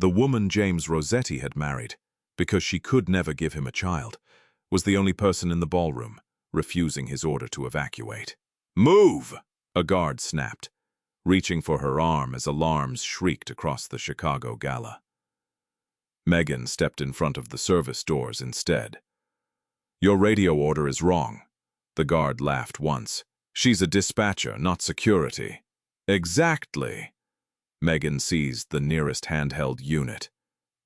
The woman James Rossetti had married, because she could never give him a child, was the only person in the ballroom, refusing his order to evacuate. "Move!" a guard snapped, reaching for her arm as alarms shrieked across the Chicago gala. Megan stepped in front of the service doors instead. "Your radio order is wrong." The guard laughed once. "She's a dispatcher, not security." "Exactly." Megan seized the nearest handheld unit.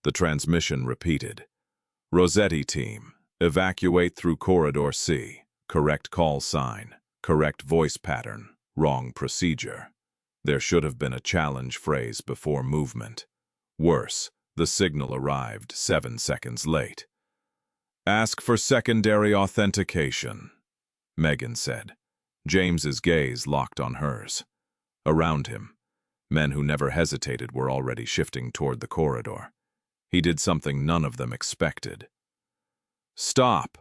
The transmission repeated. "Rossetti team, evacuate through corridor C. Correct call sign, correct voice pattern, wrong procedure." There should have been a challenge phrase before movement. Worse, the signal arrived 7 seconds late. "Ask for secondary authentication," Megan said. James's gaze locked on hers. Around him, men who never hesitated were already shifting toward the corridor. He did something none of them expected. "Stop!"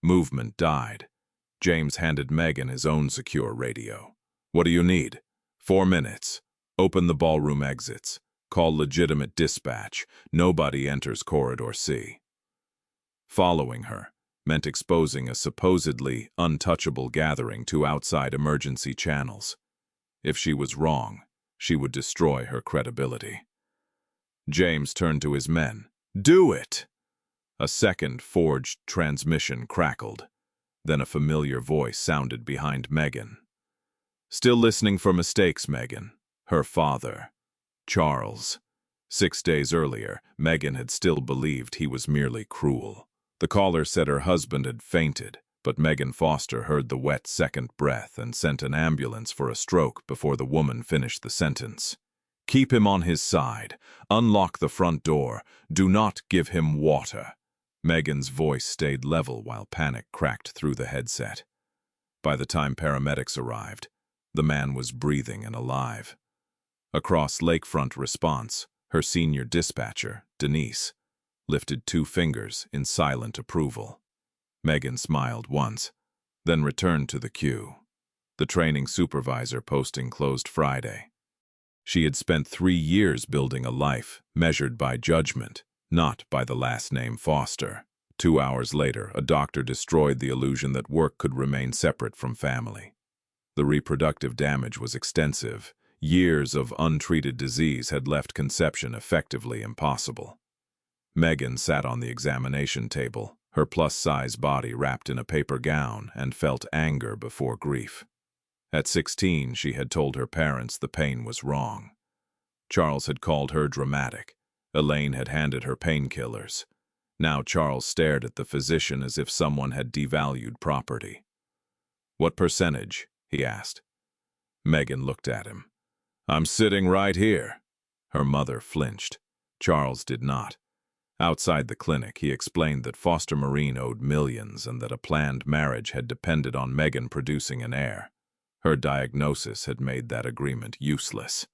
Movement died. James handed Megan his own secure radio. "What do you need?" 4 minutes. Open the ballroom exits. Call legitimate dispatch. Nobody enters corridor C." Following her meant exposing a supposedly untouchable gathering to outside emergency channels. If she was wrong, she would destroy her credibility. James turned to his men. "Do it!" A second forged transmission crackled. Then a familiar voice sounded behind Megan. "Still listening for mistakes, Megan." Her father, Charles. 6 days earlier, Megan had still believed he was merely cruel. The caller said her husband had fainted, but Megan Foster heard the wet second breath and sent an ambulance for a stroke before the woman finished the sentence. "Keep him on his side. Unlock the front door. Do not give him water." Megan's voice stayed level while panic cracked through the headset. By the time paramedics arrived, the man was breathing and alive. Across lakefront response, her senior dispatcher, Denise, lifted 2 fingers in silent approval. Megan smiled once, then returned to the queue. The training supervisor posting closed Friday. She had spent 3 years building a life measured by judgment, not by the last name Foster. 2 hours later, a doctor destroyed the illusion that work could remain separate from family. The reproductive damage was extensive. Years of untreated disease had left conception effectively impossible. Megan sat on the examination table, her plus-size body wrapped in a paper gown, and felt anger before grief. At 16, she had told her parents the pain was wrong. Charles had called her dramatic. Elaine had handed her painkillers. Now Charles stared at the physician as if someone had devalued property. "What percentage?" he asked. Megan looked at him. "I'm sitting right here." Her mother flinched. Charles did not. Outside the clinic, he explained that Foster Marine owed millions and that a planned marriage had depended on Megan producing an heir. Her diagnosis had made that agreement useless.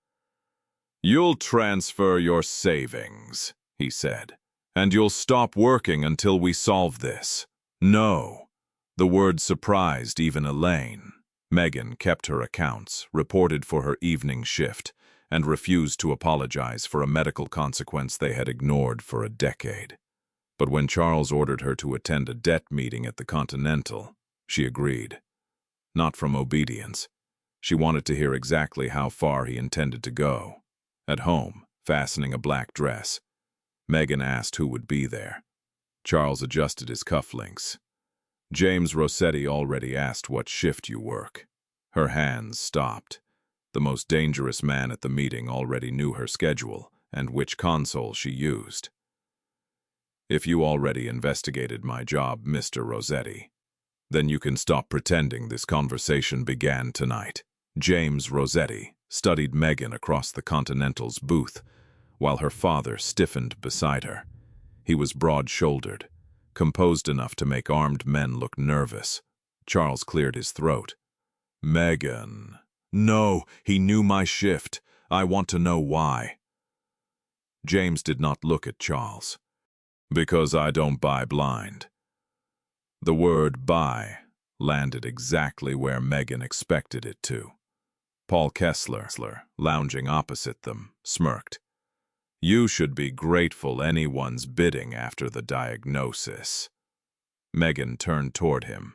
"You'll transfer your savings," he said, "and you'll stop working until we solve this." "No." The word surprised even Elaine. Megan kept her accounts, reported for her evening shift, and refused to apologize for a medical consequence they had ignored for a decade. But when Charles ordered her to attend a debt meeting at the Continental, she agreed. Not from obedience. She wanted to hear exactly how far he intended to go. At home, fastening a black dress, Megan asked who would be there. Charles adjusted his cufflinks. "James Rossetti already asked what shift you work." Her hands stopped. The most dangerous man at the meeting already knew her schedule and which console she used. "If you already investigated my job, Mr. Rossetti, then you can stop pretending this conversation began tonight." James Rossetti studied Megan across the Continental's booth, while her father stiffened beside her. He was broad-shouldered, composed enough to make armed men look nervous. Charles cleared his throat. "Megan." "No, he knew my shift. I want to know why." James did not look at Charles. "Because I don't buy blind." The word buy landed exactly where Megan expected it to. Paul Kessler, lounging opposite them, smirked. You should be grateful anyone's bidding after the diagnosis. Megan turned toward him.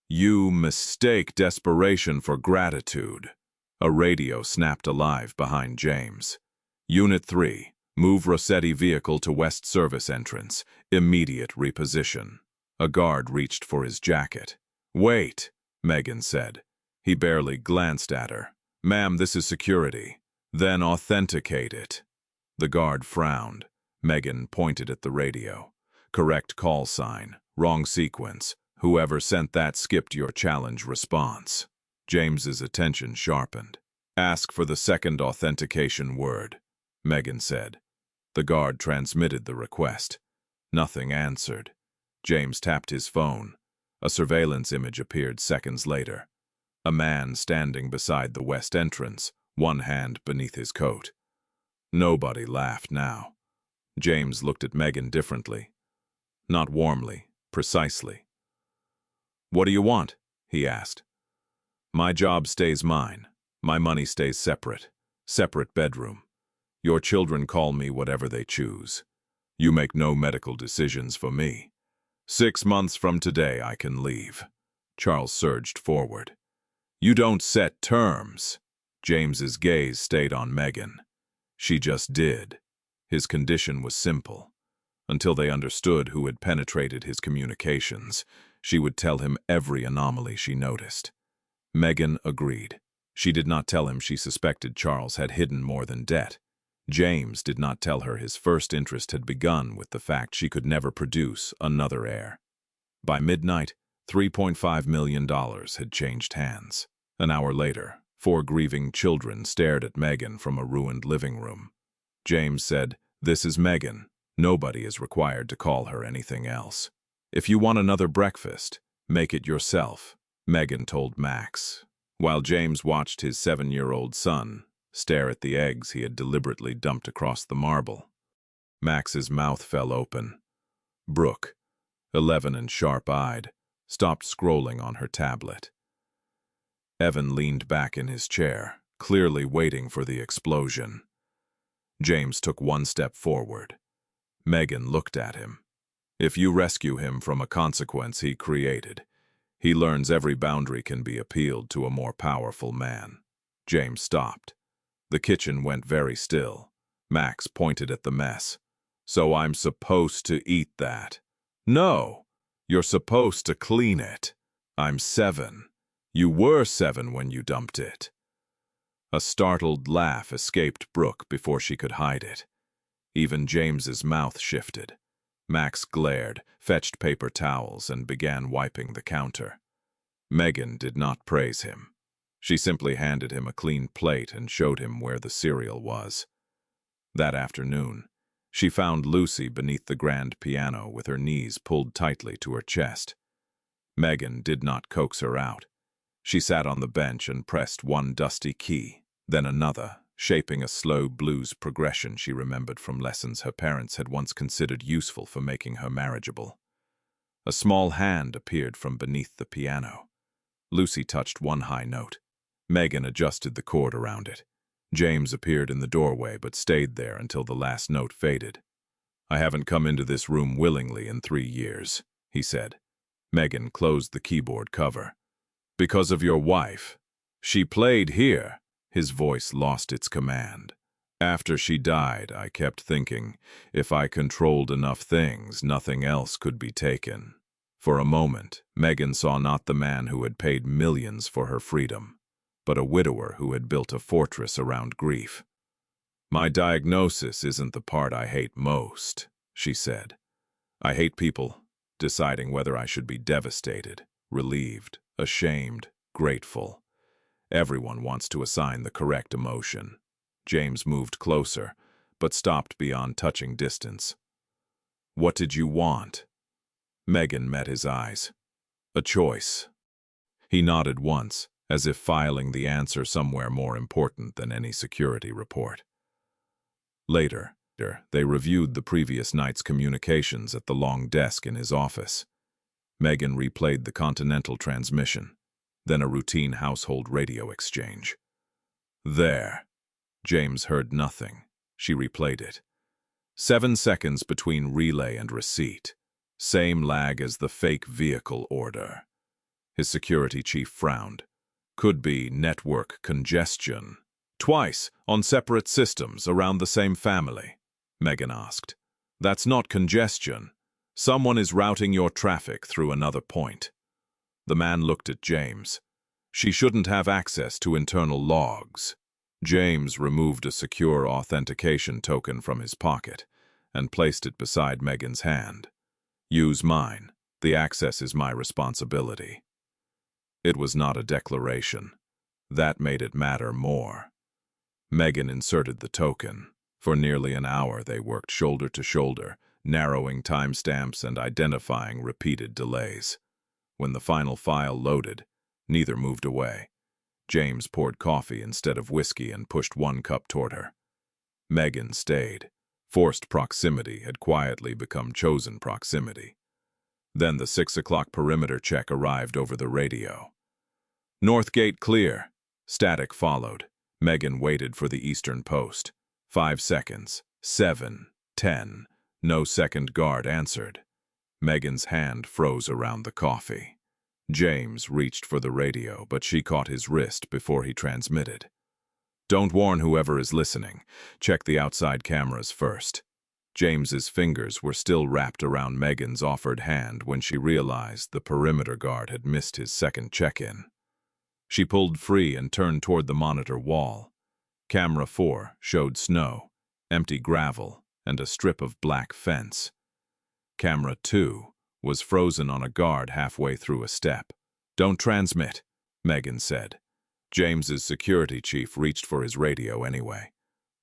You mistake desperation for gratitude. A radio snapped alive behind James. Unit 3, move Rossetti vehicle to West Service entrance. Immediate reposition. A guard reached for his jacket. Wait, Megan said. He barely glanced at her. Ma'am, this is security. Then authenticate it. The guard frowned. Megan pointed at the radio. Correct call sign. Wrong sequence. Whoever sent that skipped your challenge response. James's attention sharpened. Ask for the second authentication word, Megan said. The guard transmitted the request. Nothing answered. James tapped his phone. A surveillance image appeared seconds later. A man standing beside the west entrance, one hand beneath his coat. Nobody laughed now. James looked at Megan differently. Not warmly, precisely. What do you want? He asked. My job stays mine. My money stays separate. Separate bedroom. Your children call me whatever they choose. You make no medical decisions for me. 6 months from today I can leave. Charles surged forward. You don't set terms. James's gaze stayed on Megan. She just did. His condition was simple. Until they understood who had penetrated his communications, she would tell him every anomaly she noticed. Megan agreed. She did not tell him she suspected Charles had hidden more than debt. James did not tell her his first interest had begun with the fact she could never produce another heir. By midnight, $3.5 million had changed hands. An hour later, 4 grieving children stared at Megan from a ruined living room. James said, "This is Megan. Nobody is required to call her anything else. If you want another breakfast, make it yourself," Megan told Max, while James watched his 7-year-old son stare at the eggs he had deliberately dumped across the marble. Max's mouth fell open. Brooke, 11 and sharp-eyed, stopped scrolling on her tablet. Evan leaned back in his chair, clearly waiting for the explosion. James took one step forward. Megan looked at him. If you rescue him from a consequence he created, he learns every boundary can be appealed to a more powerful man. James stopped. The kitchen went very still. Max pointed at the mess. So I'm supposed to eat that? No, you're supposed to clean it. I'm 7. You were 7 when you dumped it. A startled laugh escaped Brooke before she could hide it. Even James's mouth shifted. Max glared, fetched paper towels, and began wiping the counter. Megan did not praise him. She simply handed him a clean plate and showed him where the cereal was. That afternoon, she found Lucy beneath the grand piano with her knees pulled tightly to her chest. Megan did not coax her out. She sat on the bench and pressed one dusty key, then another, shaping a slow blues progression she remembered from lessons her parents had once considered useful for making her marriageable. A small hand appeared from beneath the piano. Lucy touched one high note. Megan adjusted the cord around it. James appeared in the doorway but stayed there until the last note faded. I haven't come into this room willingly in 3 years, he said. Megan closed the keyboard cover. Because of your wife. She played here. His voice lost its command. After she died, I kept thinking, if I controlled enough things, nothing else could be taken. For a moment, Megan saw not the man who had paid millions for her freedom, but a widower who had built a fortress around grief. My diagnosis isn't the part I hate most, she said. I hate people deciding whether I should be devastated, relieved, ashamed, grateful. Everyone wants to assign the correct emotion. James moved closer, but stopped beyond touching distance. What did you want? Megan met his eyes. A choice. He nodded once, as if filing the answer somewhere more important than any security report. Later, they reviewed the previous night's communications at the long desk in his office. Megan replayed the Continental transmission, then a routine household radio exchange. There. James heard nothing. She replayed it. 7 seconds between relay and receipt. Same lag as the fake vehicle order. His security chief frowned. Could be network congestion. Twice, on separate systems, around the same family, Megan asked. That's not congestion. Someone is routing your traffic through another point. The man looked at James. She shouldn't have access to internal logs. James removed a secure authentication token from his pocket and placed it beside Megan's hand. Use mine. The access is my responsibility. It was not a declaration. That made it matter more. Megan inserted the token. For nearly an hour they worked shoulder to shoulder, narrowing timestamps and identifying repeated delays. When the final file loaded, neither moved away. James poured coffee instead of whiskey and pushed 1 cup toward her. Megan stayed. Forced proximity had quietly become chosen proximity. Then the 6 o'clock perimeter check arrived over the radio. North gate clear. Static followed. Megan waited for the eastern post. 5 seconds. 7. 10. No second guard answered. Megan's hand froze around the coffee. James reached for the radio, but she caught his wrist before he transmitted. Don't warn whoever is listening. Check the outside cameras first. James's fingers were still wrapped around Megan's offered hand when she realized the perimeter guard had missed his second check-in. She pulled free and turned toward the monitor wall. Camera 4 showed snow, empty gravel, and a strip of black fence. Camera 2 was frozen on a guard halfway through a step. Don't transmit, Megan said. James's security chief reached for his radio anyway.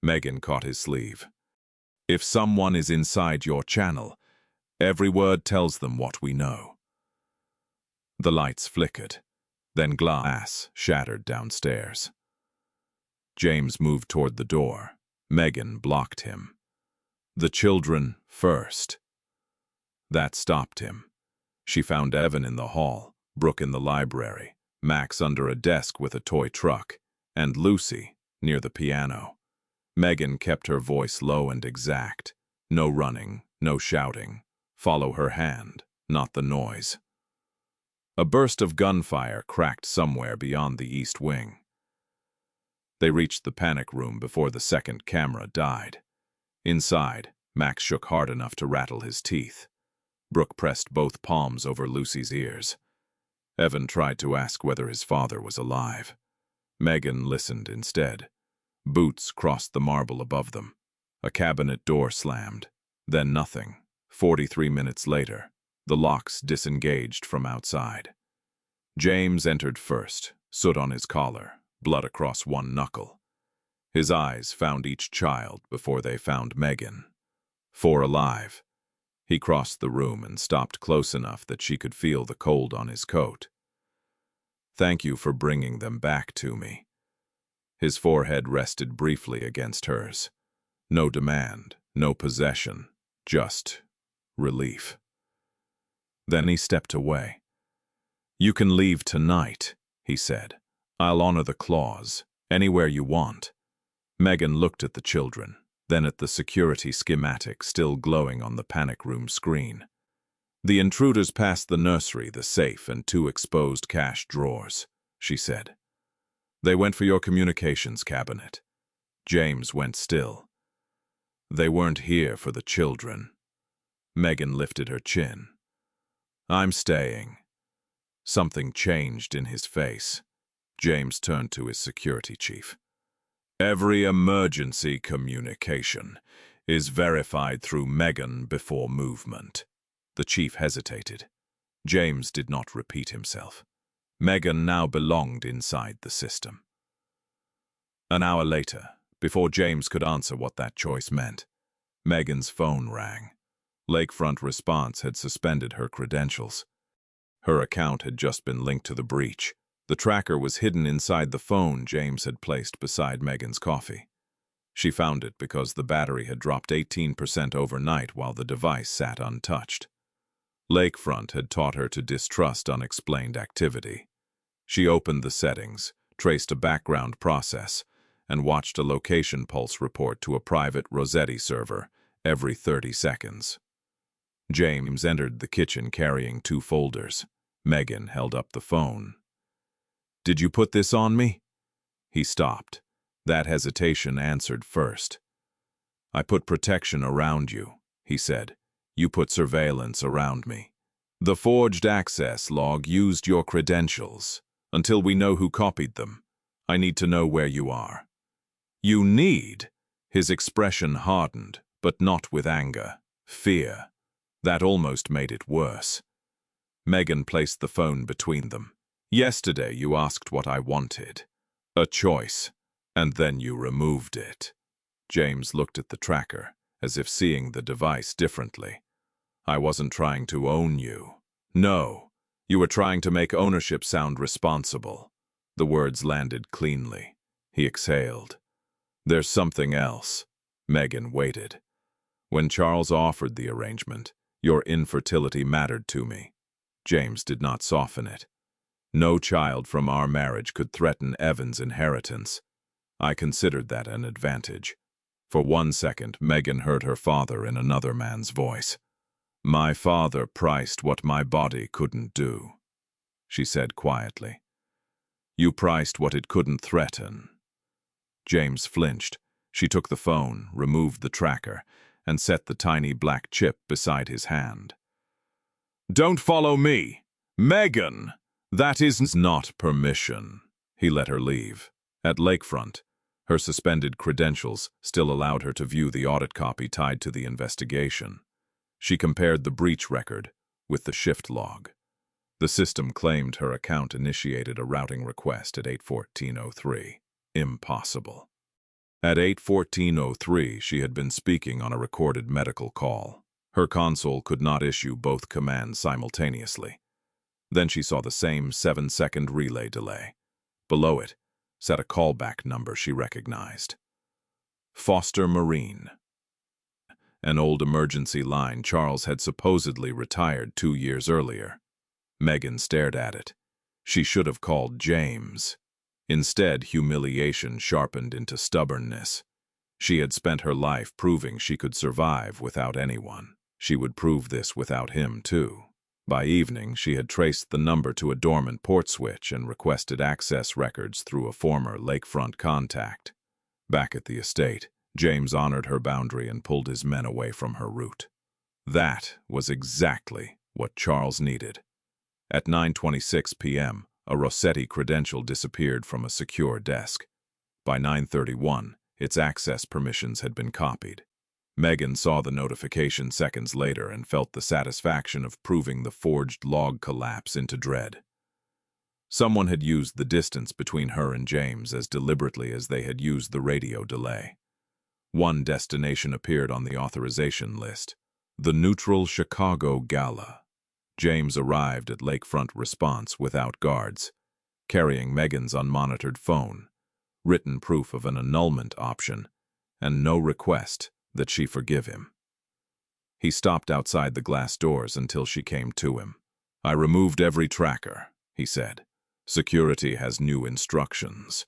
Megan caught his sleeve. If someone is inside your channel, every word tells them what we know. The lights flickered. Then glass shattered downstairs. James moved toward the door. Megan blocked him. The children first. That stopped him. She found Evan in the hall, Brooke in the library, Max under a desk with a toy truck, and Lucy near the piano. Megan kept her voice low and exact. No running, no shouting. Follow her hand, not the noise. A burst of gunfire cracked somewhere beyond the east wing. They reached the panic room before the second camera died. Inside, Max shook hard enough to rattle his teeth. Brooke pressed both palms over Lucy's ears. Evan tried to ask whether his father was alive. Megan listened instead. Boots crossed the marble above them. A cabinet door slammed. Then nothing. 43 minutes later, the locks disengaged from outside. James entered first, soot on his collar, blood across one knuckle. His eyes found each child before they found Megan. 4 alive. He crossed the room and stopped close enough that she could feel the cold on his coat. Thank you for bringing them back to me. His forehead rested briefly against hers. No demand, no possession, just relief. Then he stepped away. You can leave tonight, he said. I'll honor the clause, anywhere you want. Megan looked at the children, then at the security schematic still glowing on the panic room screen. The intruders passed the nursery, the safe, and 2 exposed cash drawers, she said. They went for your communications cabinet. James went still. They weren't here for the children. Megan lifted her chin. I'm staying. Something changed in his face. James turned to his security chief. Every emergency communication is verified through Megan before movement. The chief hesitated. James did not repeat himself. Megan now belonged inside the system. An hour later, before James could answer what that choice meant, Megan's phone rang. Lakefront Response had suspended her credentials. Her account had just been linked to the breach. The tracker was hidden inside the phone James had placed beside Megan's coffee. She found it because the battery had dropped 18% overnight while the device sat untouched. Lakefront had taught her to distrust unexplained activity. She opened the settings, traced a background process, and watched a location pulse report to a private Rossetti server every 30 seconds. James entered the kitchen carrying 2 folders. Megan held up the phone. "Did you put this on me?" He stopped. That hesitation answered first. "I put protection around you," he said. "You put surveillance around me. The forged access log used your credentials. Until we know who copied them, I need to know where you are." "You need?" His expression hardened, but not with anger. Fear. That almost made it worse. Megan placed the phone between them. "Yesterday you asked what I wanted. A choice. And then you removed it." James looked at the tracker, as if seeing the device differently. "I wasn't trying to own you. No, you were trying to make ownership sound responsible." The words landed cleanly. He exhaled. "There's something else." Megan waited. "When Charles offered the arrangement, your infertility mattered to me." James did not soften it. "No child from our marriage could threaten Evan's inheritance. I considered that an advantage." For 1 second, Megan heard her father in another man's voice. "My father priced what my body couldn't do," she said quietly. "You priced what it couldn't threaten." James flinched. She took the phone, removed the tracker, and set the tiny black chip beside his hand. "Don't follow me! Megan! That is not permission." He let her leave. At Lakefront, her suspended credentials still allowed her to view the audit copy tied to the investigation. She compared the breach record with the shift log. The system claimed her account initiated a routing request at 8:14:03. Impossible. At 8:14:03, she had been speaking on a recorded medical call. Her console could not issue both commands simultaneously. Then she saw the same 7-second relay delay. Below it sat a callback number she recognized. Foster Marine. An old emergency line Charles had supposedly retired 2 years earlier. Megan stared at it. She should have called James. Instead, humiliation sharpened into stubbornness. She had spent her life proving she could survive without anyone. She would prove this without him, too. By evening, she had traced the number to a dormant port switch and requested access records through a former lakefront contact. Back at the estate, James honored her boundary and pulled his men away from her route. That was exactly what Charles needed. At 9:26 p.m., a Rossetti credential disappeared from a secure desk. By 9:31, its access permissions had been copied. Megan saw the notification seconds later and felt the satisfaction of proving the forged log collapse into dread. Someone had used the distance between her and James as deliberately as they had used the radio delay. One destination appeared on the authorization list: the neutral Chicago Gala. James arrived at Lakefront Response without guards, carrying Megan's unmonitored phone, written proof of an annulment option, and no request that she forgive him. He stopped outside the glass doors until she came to him. "I removed every tracker," he said. "Security has new instructions.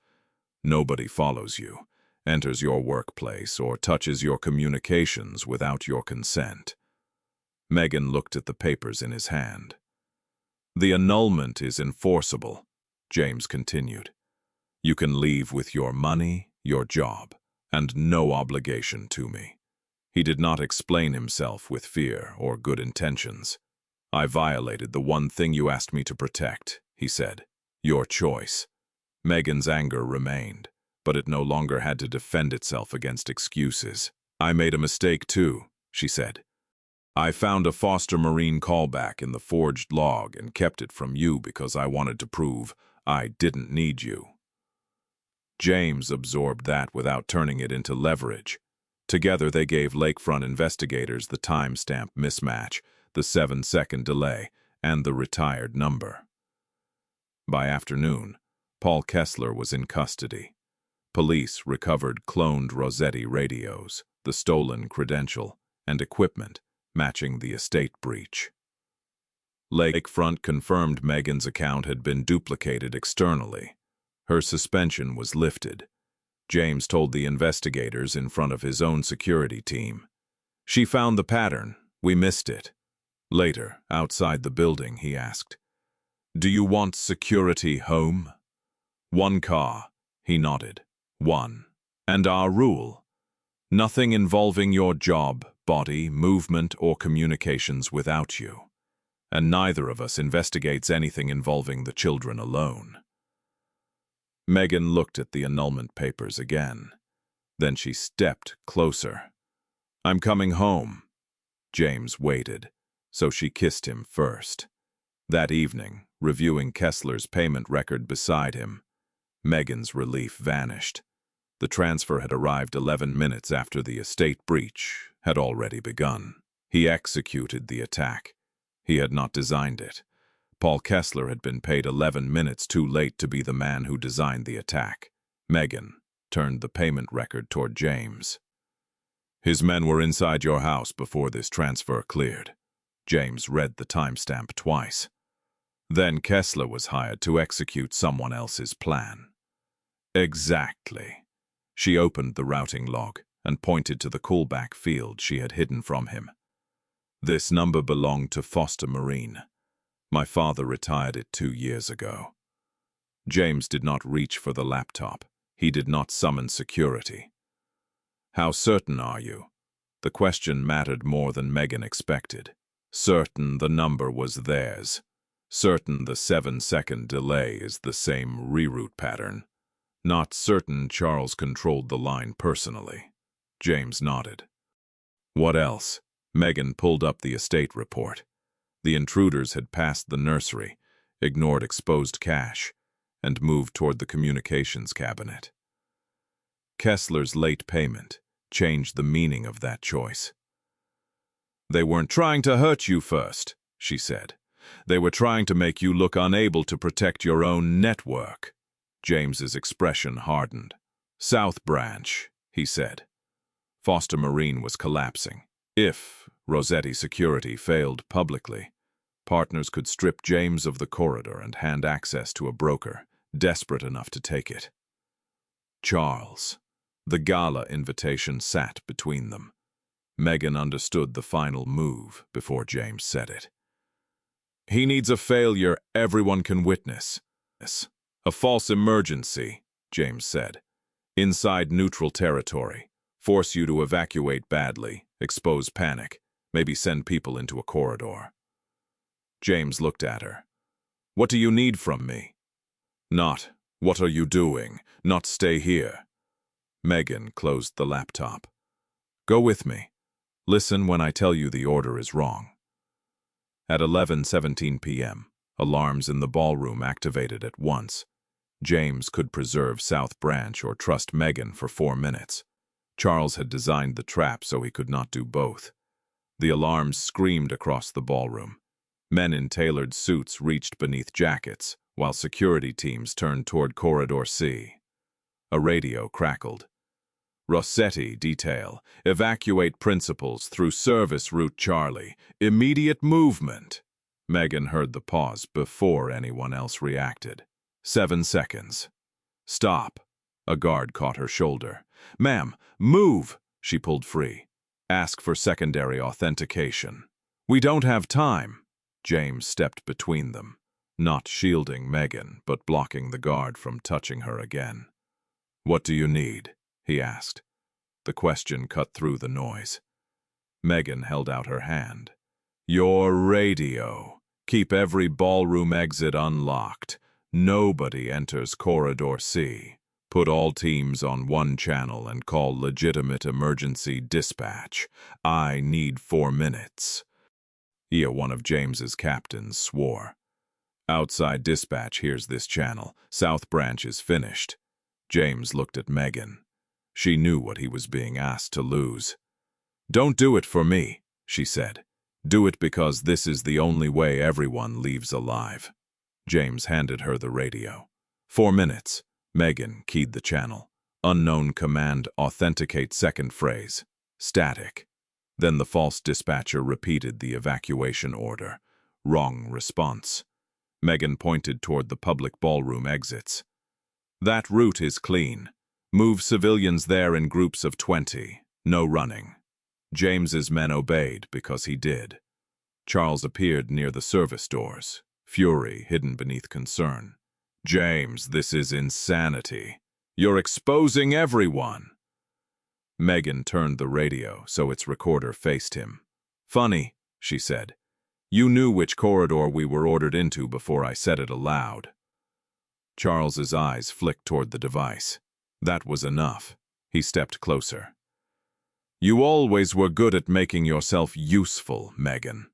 Nobody follows you, enters your workplace, or touches your communications without your consent." Megan looked at the papers in his hand. "The annulment is enforceable," James continued. "You can leave with your money, your job, and no obligation to me." He did not explain himself with fear or good intentions. "I violated the one thing you asked me to protect," he said. "Your choice." Megan's anger remained, but it no longer had to defend itself against excuses. "I made a mistake too," she said. "I found a Foster Marine callback in the forged log and kept it from you because I wanted to prove I didn't need you." James absorbed that without turning it into leverage. Together they gave Lakefront investigators the timestamp mismatch, the 7-second delay, and the retired number. By afternoon, Paul Kessler was in custody. Police recovered cloned Rossetti radios, the stolen credential, and equipment matching the estate breach. Lakefront confirmed Megan's account had been duplicated externally. Her suspension was lifted. James told the investigators in front of his own security team. She found the pattern. We missed it. Later, outside the building, he asked, "Do you want security home?" "One car," he nodded. "One. And our rule: nothing involving your job, body, movement, or communications without you. And neither of us investigates anything involving the children alone." Megan looked at the annulment papers again. Then she stepped closer. "I'm coming home." James waited, so she kissed him first. That evening, reviewing Kessler's payment record beside him, Megan's relief vanished. The transfer had arrived 11 minutes after the estate breach had already begun. He executed the attack. He had not designed it. Paul Kessler had been paid 11 minutes too late to be the man who designed the attack. Megan turned the payment record toward James. "His men were inside your house before this transfer cleared." James read the timestamp twice. "Then Kessler was hired to execute someone else's plan." "Exactly." She opened the routing log and pointed to the callback field she had hidden from him. "This number belonged to Foster Marine. My father retired it 2 years ago." James did not reach for the laptop. He did not summon security. "How certain are you?" The question mattered more than Megan expected. Certain the number was theirs. Certain the 7-second delay is the same reroute pattern. Not certain Charles controlled the line personally. James nodded. "What else?" Megan pulled up the estate report. The intruders had passed the nursery, ignored exposed cash, and moved toward the communications cabinet. Kessler's late payment changed the meaning of that choice. "They weren't trying to hurt you first," she said. "They were trying to make you look unable to protect your own network." James's expression hardened. "South Branch," he said. Foster Marine was collapsing. If Rossetti Security failed publicly, partners could strip James of the corridor and hand access to a broker desperate enough to take it. Charles. The gala invitation sat between them. Megan understood the final move before James said it. "He needs a failure everyone can witness." "A false emergency," James said. "Inside neutral territory. Force you to evacuate badly, expose panic, maybe send people into a corridor." James looked at her. "What do you need from me?" Not, "What are you doing?" Not, "Stay here." Megan closed the laptop. "Go with me. Listen when I tell you the order is wrong." At 11:17 p.m., alarms in the ballroom activated at once. James could preserve South Branch or trust Megan for 4 minutes. Charles had designed the trap so he could not do both. The alarms screamed across the ballroom. Men in tailored suits reached beneath jackets, while security teams turned toward Corridor C. A radio crackled. "Rossetti, detail. Evacuate principals through service route Charlie. Immediate movement." Megan heard the pause before anyone else reacted. 7 seconds. "Stop." A guard caught her shoulder. "Ma'am, move." She pulled free. "Ask for secondary authentication." "We don't have time." James stepped between them, not shielding Megan, but blocking the guard from touching her again. "What do you need?" he asked. The question cut through the noise. Megan held out her hand. "Your radio. Keep every ballroom exit unlocked. Nobody enters Corridor C. Put all teams on one channel and call legitimate emergency dispatch. I need 4 minutes." One of James's captains swore. "Outside dispatch hears this channel. South Branch is finished." James looked at Megan. She knew what he was being asked to lose. "Don't do it for me," she said. "Do it because this is the only way everyone leaves alive." James handed her the radio. 4 minutes. Megan keyed the channel. Unknown command, authenticate second phrase. Static. Then the false dispatcher repeated the evacuation order. Wrong response. Megan pointed toward the public ballroom exits. "That route is clean. Move civilians there in groups of 20. No running. James's men obeyed because he did. Charles appeared near the service doors, fury hidden beneath concern. "James, this is insanity. You're exposing everyone." Megan turned the radio so its recorder faced him. "Funny," she said. "You knew which corridor we were ordered into before I said it aloud." Charles's eyes flicked toward the device. That was enough. He stepped closer. "You always were good at making yourself useful, Megan.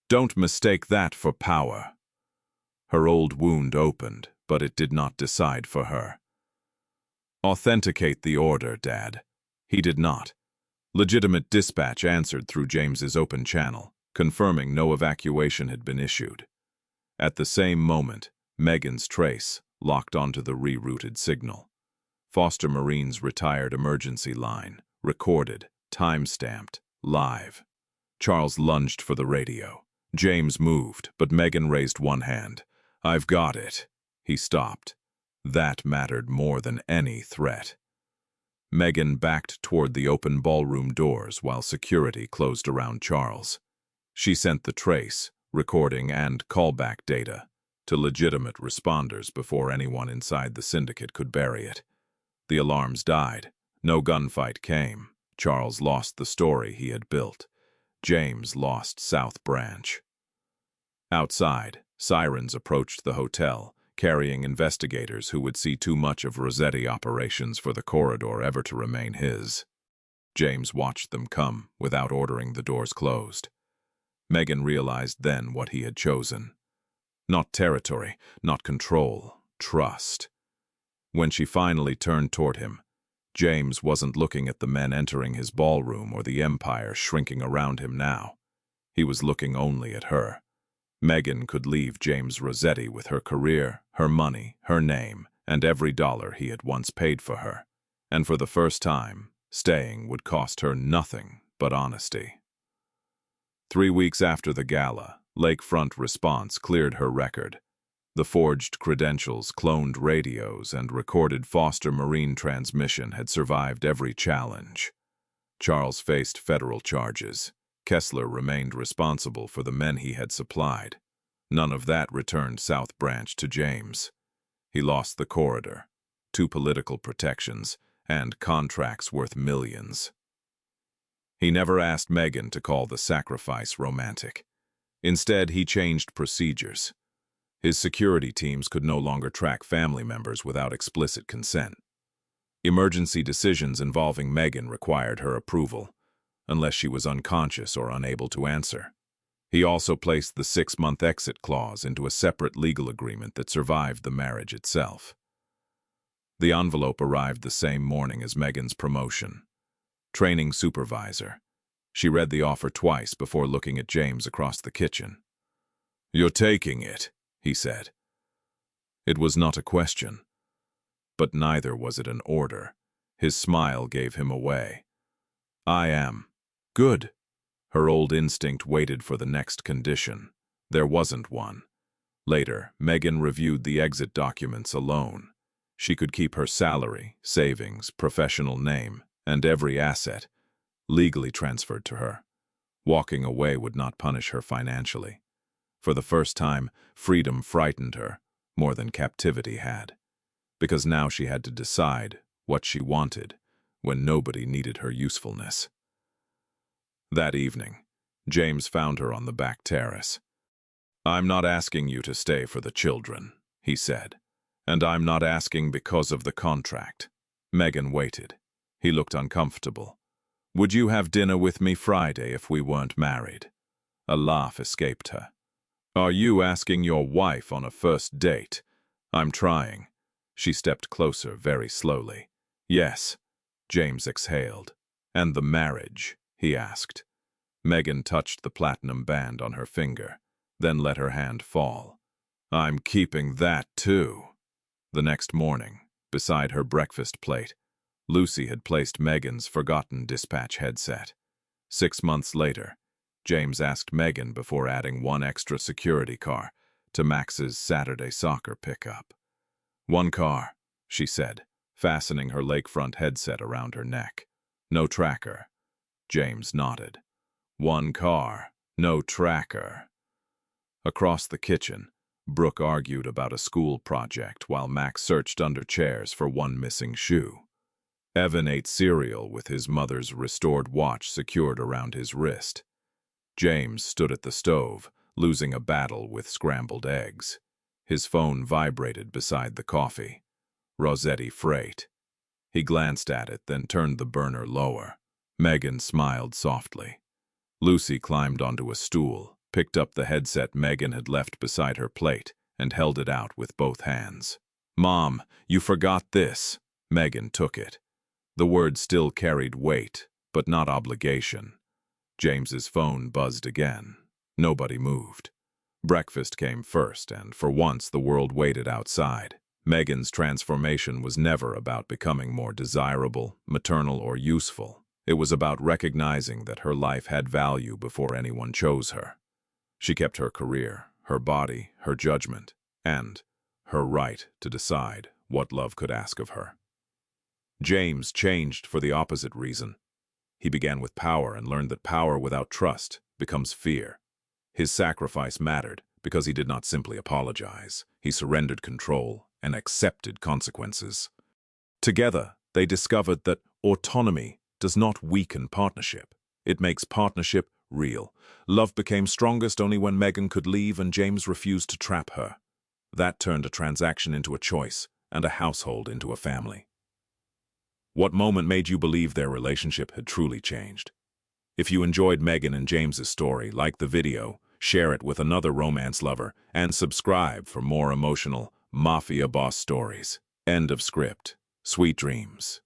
Don't mistake that for power." Her old wound opened, but it did not decide for her. "Authenticate the order, Dad." He did not. Legitimate dispatch answered through James's open channel, confirming no evacuation had been issued. At the same moment, Megan's trace locked onto the rerouted signal. Foster Marine's retired emergency line, recorded, time-stamped, live. Charles lunged for the radio. James moved, but Megan raised one hand. "I've got it." He stopped. That mattered more than any threat. Megan backed toward the open ballroom doors while security closed around Charles. She sent the trace, recording, and callback data to legitimate responders before anyone inside the syndicate could bury it. The alarms died. No gunfight came. Charles lost the story he had built. James lost South Branch. Outside, sirens approached the hotel, carrying investigators who would see too much of Rossetti operations for the corridor ever to remain his. James watched them come without ordering the doors closed. Megan realized then what he had chosen. Not territory, not control, trust. When she finally turned toward him, James wasn't looking at the men entering his ballroom or the empire shrinking around him now. He was looking only at her. Megan could leave James Rossetti with her career, her money, her name, and every dollar he had once paid for her. And for the first time, staying would cost her nothing but honesty. 3 weeks after the gala, Lakefront Response cleared her record. The forged credentials, cloned radios, and recorded Foster Marine transmission had survived every challenge. Charles faced federal charges. Kessler remained responsible for the men he had supplied. None of that returned South Branch to James. He lost the corridor, 2 political protections, and contracts worth millions. He never asked Megan to call the sacrifice romantic. Instead, he changed procedures. His security teams could no longer track family members without explicit consent. Emergency decisions involving Megan required her approval, unless she was unconscious or unable to answer. He also placed the 6-month exit clause into a separate legal agreement that survived the marriage itself. The envelope arrived the same morning as Megan's promotion. Training supervisor. She read the offer twice before looking at James across the kitchen. "You're taking it," he said. It was not a question. But neither was it an order. His smile gave him away. "I am." "Good." Her old instinct waited for the next condition. There wasn't one. Later, Megan reviewed the exit documents alone. She could keep her salary, savings, professional name, and every asset legally transferred to her. Walking away would not punish her financially. For the first time, freedom frightened her more than captivity had, because now she had to decide what she wanted when nobody needed her usefulness. That evening, James found her on the back terrace. "I'm not asking you to stay for the children," he said, "and I'm not asking because of the contract." Megan waited. He looked uncomfortable. "Would you have dinner with me Friday if we weren't married?" A laugh escaped her. "Are you asking your wife on a first date?" "I'm trying." She stepped closer very slowly. "Yes," James exhaled. "And the marriage?" he asked. Megan touched the platinum band on her finger, then let her hand fall. "I'm keeping that too." The next morning, beside her breakfast plate, Lucy had placed Megan's forgotten dispatch headset. 6 months later, James asked Megan before adding 1 extra security car to Max's Saturday soccer pickup. "1 car," she said, fastening her lakefront headset around her neck. No tracker. James nodded. One car, no tracker. Across the kitchen, Brooke argued about a school project while Max searched under chairs for one missing shoe. Evan ate cereal with his mother's restored watch secured around his wrist. James stood at the stove, losing a battle with scrambled eggs. His phone vibrated beside the coffee. Rossetti freight. He glanced at it, then turned the burner lower. Megan smiled softly. Lucy climbed onto a stool, picked up the headset Megan had left beside her plate, and held it out with both hands. "Mom, you forgot this." Megan took it. The word still carried weight, but not obligation. James's phone buzzed again. Nobody moved. Breakfast came first, and for once the world waited outside. Megan's transformation was never about becoming more desirable, maternal, or useful. It was about recognizing that her life had value before anyone chose her. She kept her career, her body, her judgment, and her right to decide what love could ask of her. James changed for the opposite reason. He began with power and learned that power without trust becomes fear. His sacrifice mattered because he did not simply apologize. He surrendered control and accepted consequences. Together, they discovered that autonomy does not weaken partnership. It makes partnership real. Love became strongest only when Megan could leave and James refused to trap her. That turned a transaction into a choice and a household into a family. What moment made you believe their relationship had truly changed? If you enjoyed Megan and James's story, like the video, share it with another romance lover, and subscribe for more emotional Mafia boss stories. End of script. Sweet dreams.